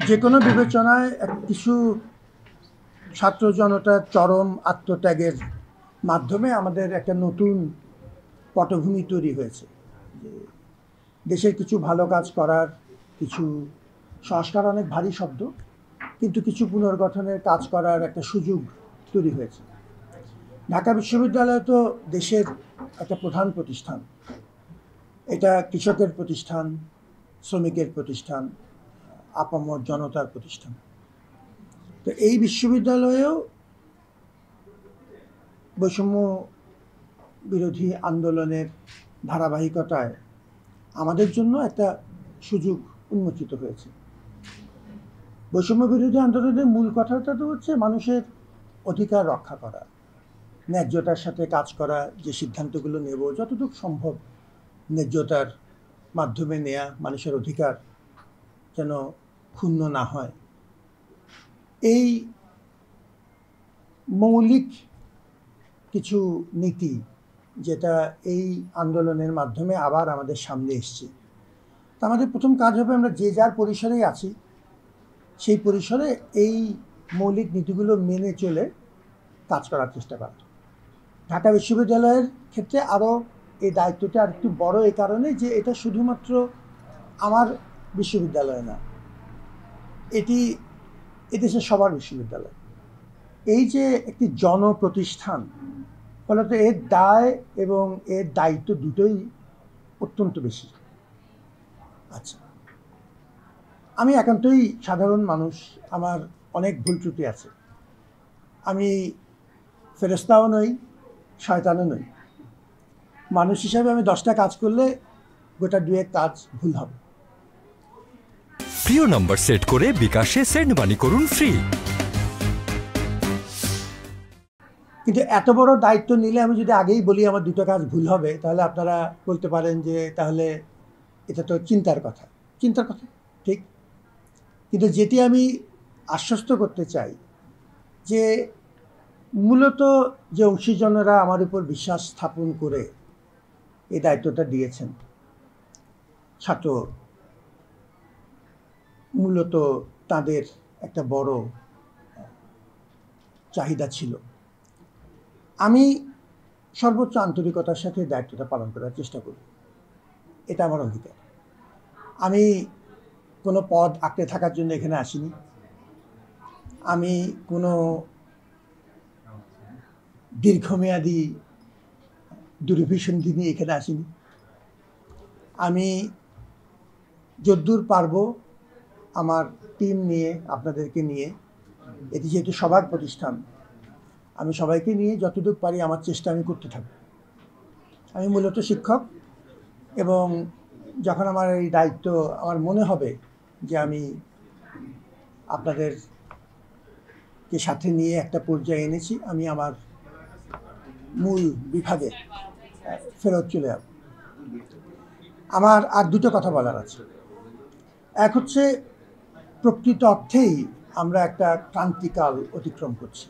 যে কোনো বিবেচনায় কিছু ছাত্র জনতার চরম আত্মত্যাগের মাধ্যমে আমাদের একটা নতুন পটভূমি তৈরি হয়েছে। দেশের কিছু ভালো কাজ করার, কিছু সংস্কার অনেক ভারী শব্দ, কিন্তু কিছু পুনর্গঠনের কাজ করার একটা সুযোগ তৈরি হয়েছে। ঢাকা বিশ্ববিদ্যালয় তো দেশের একটা প্রধান প্রতিষ্ঠান। এটা কৃষকের প্রতিষ্ঠান, শ্রমিকের প্রতিষ্ঠান, আপামর জনতার প্রতিষ্ঠান। তো এই বিশ্ববিদ্যালয়েও বৈষম্য বিরোধী আন্দোলনের ধারাবাহিকতায় আমাদের জন্য একটা সুযোগ উন্মোচিত হয়েছে। বৈষম্য বিরোধী আন্দোলনের মূল কথাটা তো হচ্ছে মানুষের অধিকার রক্ষা করা, ন্যায্যতার সাথে কাজ করা, যে সিদ্ধান্তগুলো নেব যতটুকু সম্ভব ন্যায্যতার মাধ্যমে নেয়া, মানুষের অধিকার যেন ক্ষুণ্ণ না হয়। এই মৌলিক কিছু নীতি যেটা এই আন্দোলনের মাধ্যমে আবার আমাদের সামনে এসছে। তা আমাদের প্রথম কাজ হবে, আমরা যে যার পরিসরেই আছি সেই পরিসরে এই মৌলিক নীতিগুলো মেনে চলে কাজ করার চেষ্টা করা। ঢাকা বিশ্ববিদ্যালয়ের ক্ষেত্রে আরও এই দায়িত্বটা আর একটু বড় এই কারণে যে এটা শুধুমাত্র আমার বিশ্ববিদ্যালয় না, এটি এদেশের সবার বিশ্ববিদ্যালয়। এই যে একটি জনপ্রতিষ্ঠান, ফলত এর দায় এবং এর দায়িত্ব দুটোই অত্যন্ত বেশি। আচ্ছা, আমি একান্তই সাধারণ মানুষ, আমার অনেক ভুল ত্রুটি আছে। আমি ফেরেশতাও নই, শয়তানও নই। মানুষ হিসাবে আমি 10টা কাজ করলে গোটা দুয়েক কাজ ভুল হবে। প্রিয় নম্বর সেট করে বিকাশে সেন্ড মানি করুন ফ্রি। কিন্তু এত বড় দায়িত্ব নিলে আমি যদি আগেই বলি আমার 2টা কাজ ভুল হবে, তাহলে আপনারা বলতে পারেন যে তাহলে এটা তো চিন্তার কথা। চিন্তার কথা ঠিক, কিন্তু যেটি আমি আশ্বস্ত করতে চাই যে মূলত যে অংশীজনেরা আমার উপর বিশ্বাস স্থাপন করে এই দায়িত্বটা দিয়েছেন, ছাত্র মূলত তাদের একটা বড় চাহিদা ছিল। আমি সর্বোচ্চ আন্তরিকতার সাথে দায়িত্বটা পালন করার চেষ্টা করি, এটা আমার অধিকার। আমি কোনো পদ আঁকড়ে থাকার জন্য এখানে আসিনি। আমি কোনো দীর্ঘমেয়াদী দূরভিসন্ধি নিয়ে এখানে আসিনি। আমি যদ্দূর পারবো আমার টিম নিয়ে, আপনাদেরকে নিয়ে, এটি যেহেতু সবার প্রতিষ্ঠান, আমি সবাইকে নিয়ে যতটুকু পারি আমার চেষ্টা আমি করতে থাকব। আমি মূলত শিক্ষক, এবং যখন আমার এই দায়িত্ব আমার মনে হবে যে আমি আপনাদেরকে সাথে নিয়ে একটা পর্যায়ে এনেছি, আমি আমার মূল বিভাগে ফেরত চলে যাব। আমার আর 2টো কথা বলার আছে। এক হচ্ছে, প্রকৃত অর্থেই আমরা একটা ক্রান্তিকাল অতিক্রম করছি।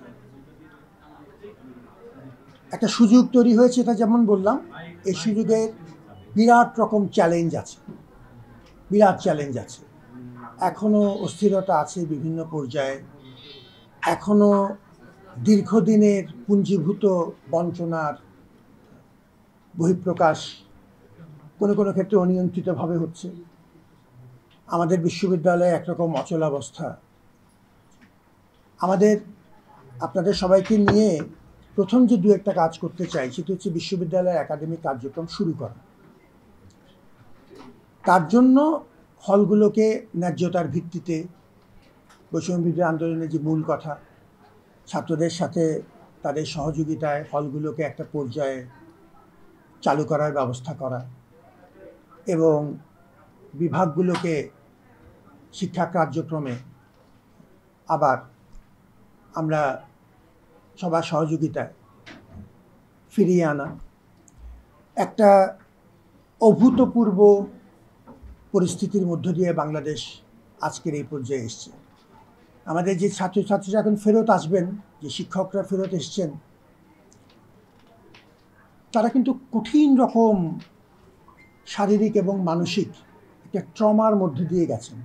একটা সুযোগ তৈরি হয়েছে, এটা যেমন বললাম, এই সুযোগের বিরাট রকম চ্যালেঞ্জ আছে, বিরাট চ্যালেঞ্জ আছে। এখনও অস্থিরতা আছে বিভিন্ন পর্যায়ে, এখনও দীর্ঘদিনের পুঞ্জীভূত বঞ্চনার বহিঃপ্রকাশ কোনো কোনো ক্ষেত্রে অনিয়ন্ত্রিতভাবে হচ্ছে। আমাদের বিশ্ববিদ্যালয়ে একরকম অচলাবস্থা। আপনাদের সবাইকে নিয়ে প্রথম যে 2-একটা কাজ করতে চাই, সেটি হচ্ছে বিশ্ববিদ্যালয়ের একাডেমিক কার্যক্রম শুরু করা। তার জন্য হলগুলোকে ন্যায্যতার ভিত্তিতে, বৈষম্য বিরোধী আন্দোলনের যে মূল কথা, ছাত্রদের সাথে তাদের সহযোগিতায় হলগুলোকে একটা পর্যায়ে চালু করার ব্যবস্থা করা, এবং বিভাগগুলোকে শিক্ষা কার্যক্রমে আবার আমরা সবার সহযোগিতায় ফিরিয়ে আনা। একটা অভূতপূর্ব পরিস্থিতির মধ্য দিয়ে বাংলাদেশ আজকের এই পর্যায়ে এসছে। আমাদের যে ছাত্রছাত্রীরা এখন ফেরত আসবেন, যে শিক্ষকরা ফেরত এসছেন, তারা কিন্তু কঠিন রকম শারীরিক এবং মানসিক একটা ট্রমার মধ্যে দিয়ে গেছেন।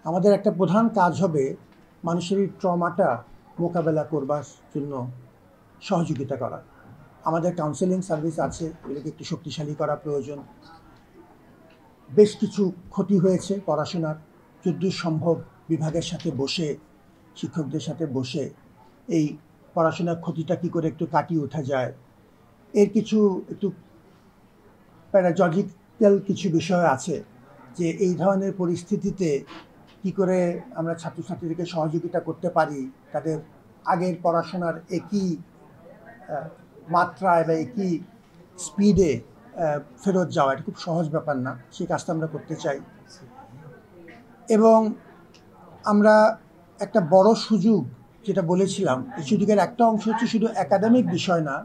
আমাদের একটা প্রধান কাজ হবে মানুষের এই ট্রমাটা মোকাবেলা করবার জন্য সহযোগিতা করা। আমাদের কাউন্সেলিং সার্ভিস আছে, এগুলোকে একটু শক্তিশালী করা প্রয়োজন। বেশ কিছু ক্ষতি হয়েছে পড়াশোনার, যদ্দূর সম্ভব বিভাগের সাথে বসে, শিক্ষকদের সাথে বসে এই পড়াশোনার ক্ষতিটা কী করে একটু কাটিয়ে ওঠা যায়, এর কিছু একটু প্যারালজিক্যাল কিছু বিষয় আছে যে এই ধরনের পরিস্থিতিতে কী করে আমরা ছাত্রছাত্রীদেরকে সহযোগিতা করতে পারি, তাদের আগের পড়াশোনার একই মাত্রায় বা একই স্পিডে ফেরত যাওয়া। এটা খুব সহজ ব্যাপার না, সেই কাজটা আমরা করতে চাই। এবং আমরা একটা বড় সুযোগ যেটা বলেছিলাম, এই সুযোগের একটা অংশ হচ্ছে শুধু একাডেমিক বিষয় না,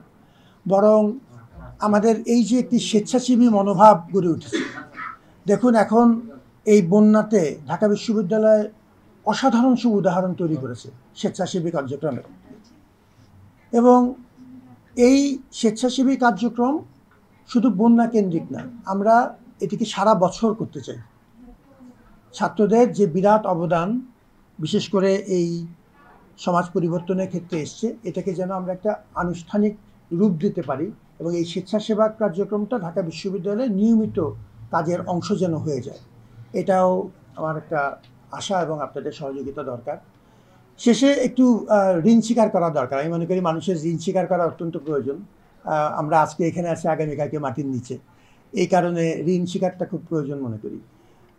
বরং আমাদের এই যে একটি স্বেচ্ছাসেবী মনোভাব গড়ে উঠেছে। দেখুন, এখন এই বন্যাতে ঢাকা বিশ্ববিদ্যালয় অসাধারণ সব উদাহরণ তৈরি করেছে স্বেচ্ছাসেবী কার্যক্রমের। এবং এই স্বেচ্ছাসেবী কার্যক্রম শুধু বন্যা কেন্দ্রিক না, আমরা এটিকে সারা বছর করতে চাই। ছাত্রদের যে বিরাট অবদান বিশেষ করে এই সমাজ পরিবর্তনের ক্ষেত্রে এসছে, এটাকে যেন আমরা একটা আনুষ্ঠানিক রূপ দিতে পারি এবং এই স্বেচ্ছাসেবা কার্যক্রমটা ঢাকা বিশ্ববিদ্যালয়ের নিয়মিত কাজের অংশ যেন হয়ে যায়, এটাও আমার একটা আশা এবং আপনাদের সহযোগিতা দরকার। শেষে একটু ঋণ স্বীকার করা দরকার। আমি মনে করি মানুষের ঋণ স্বীকার করা অত্যন্ত প্রয়োজন। আমরা আজকে এখানে আছি, আগামীকালকে মাটির নিচে, এই কারণে ঋণ স্বীকারটা খুব প্রয়োজন মনে করি।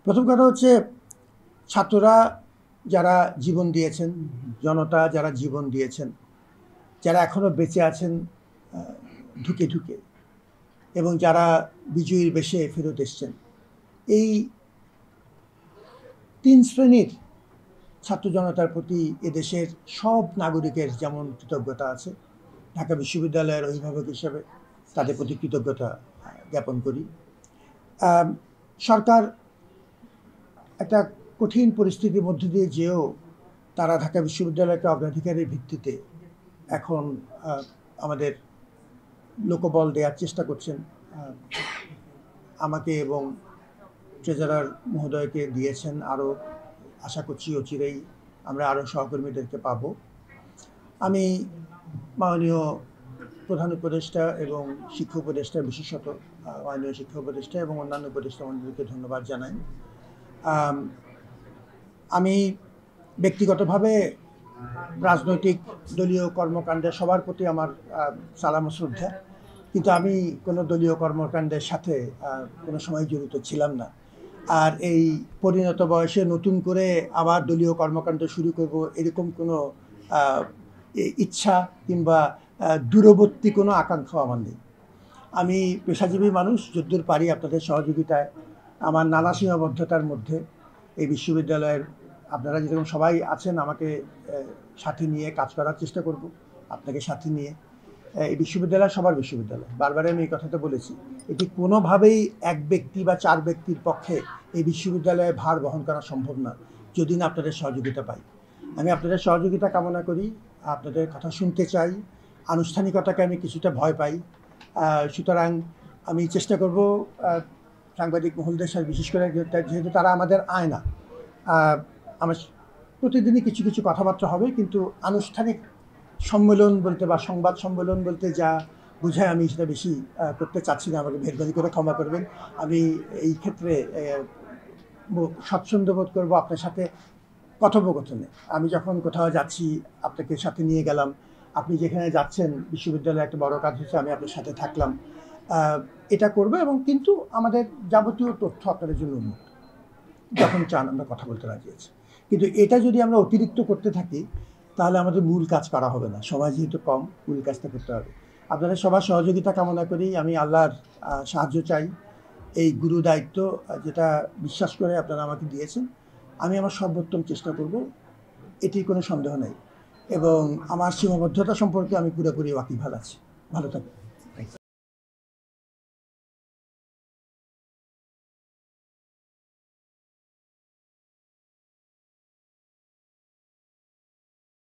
প্রথম কথা হচ্ছে ছাত্ররা যারা জীবন দিয়েছেন, জনতা যারা জীবন দিয়েছেন, যারা এখনও বেঁচে আছেন ঢুকে ঢুকে, এবং যারা বিজয়ীর বেশে ফেরত এসছেন, এই তিন শ্রেণীর ছাত্র জনতার প্রতি এদেশের সব নাগরিকের যেমন কৃতজ্ঞতা আছে, ঢাকা বিশ্ববিদ্যালয়ের অভিভাবক হিসেবে তাদের প্রতি কৃতজ্ঞতা জ্ঞাপন করি। সরকার একটা কঠিন পরিস্থিতির মধ্যে দিয়ে যেও তারা ঢাকা বিশ্ববিদ্যালয়কে অগ্রাধিকারের ভিত্তিতে এখন আমাদের লোকবল দেওয়ার চেষ্টা করছেন। আমাকে এবং ট্রেজারার মহোদয়কে দিয়েছেন, আরও আশা করছি অচিরেই আমরা আরও সহকর্মীদেরকে পাব। আমি মাননীয় প্রধান উপদেষ্টা এবং শিক্ষা উপদেষ্টা, বিশেষত মাননীয় শিক্ষা উপদেষ্টা এবং অন্যান্য উপদেষ্টা মণ্ডলীকে ধন্যবাদ জানাই। আমি ব্যক্তিগতভাবে রাজনৈতিক দলীয় কর্মকাণ্ডে সবার প্রতি আমার সালাম ও শ্রদ্ধা, কিন্তু আমি কোনো দলীয় কর্মকাণ্ডের সাথে কোনো সময় জড়িত ছিলাম না। আর এই পরিণত বয়সে নতুন করে আবার দলীয় কর্মকাণ্ড শুরু করব, এরকম কোনো ইচ্ছা কিংবা দূরবর্তী কোনো আকাঙ্ক্ষা আমার নেই। আমি পেশাজীবী মানুষ, যদ্দূর পারি আপনাদের সহযোগিতায়, আমার নানা সীমাবদ্ধতার মধ্যে এই বিশ্ববিদ্যালয়ের আপনারা যেরকম সবাই আছেন আমাকে সাথে নিয়ে কাজ করার চেষ্টা করব, আপনাকে সাথে নিয়ে। এই বিশ্ববিদ্যালয় সবার বিশ্ববিদ্যালয়, বারবার আমি এই কথাটা বলেছি। এটি কোনোভাবেই এক ব্যক্তি বা চার ব্যক্তির পক্ষে এই বিশ্ববিদ্যালয়ে ভার বহন করা সম্ভব না যদি না আপনাদের সহযোগিতা পাই। আমি আপনাদের সহযোগিতা কামনা করি, আপনাদের কথা শুনতে চাই। আনুষ্ঠানিকতাকে আমি কিছুটা ভয় পাই, সুতরাং আমি চেষ্টা করব সাংবাদিক মহলদের সাথে, বিশেষ করে যেহেতু তারা আমাদের আয়না, আমার প্রতিদিনই কিছু কিছু কথাবার্তা হবে, কিন্তু আনুষ্ঠানিক সম্মেলন বলতে বা সংবাদ সম্মেলন বলতে যা বোঝায় আমি সেটা বেশি করতে চাচ্ছি না, আমাকে মেহরবানি করে ক্ষমা করবেন। আমি এই ক্ষেত্রে স্বচ্ছন্দ বোধ করবো আপনার সাথে কথোপকথনে। আমি যখন কোথাও যাচ্ছি আপনাকে সাথে নিয়ে গেলাম, আপনি যেখানে যাচ্ছেন বিশ্ববিদ্যালয়ে একটা বড় কাজ হচ্ছে, আমি আপনার সাথে থাকলাম, এটা করবো। এবং কিন্তু আমাদের যাবতীয় তথ্য আপনাদের জন্য উন্মুক্ত, যখন চান আমরা কথা বলতে রাজি আছি। কিন্তু এটা যদি আমরা অতিরিক্ত করতে থাকি তাহলে আমাদের মূল কাজ করা হবে না, সময় যেহেতু কম, মূল কাজটা করতে হবে। আপনাদের সবার সহযোগিতা কামনা করি। আমি আল্লাহর সাহায্য চাই। এই গুরু দায়িত্ব যেটা বিশ্বাস করে আপনারা আমাকে দিয়েছেন, আমি আমার সর্বোত্তম চেষ্টা করব, এটির কোনো সন্দেহ নেই। এবং আমার সীমাবদ্ধতা সম্পর্কে আমি পুরোপুরি ওয়াকিবহাল আছি। ভালো থাকবেন।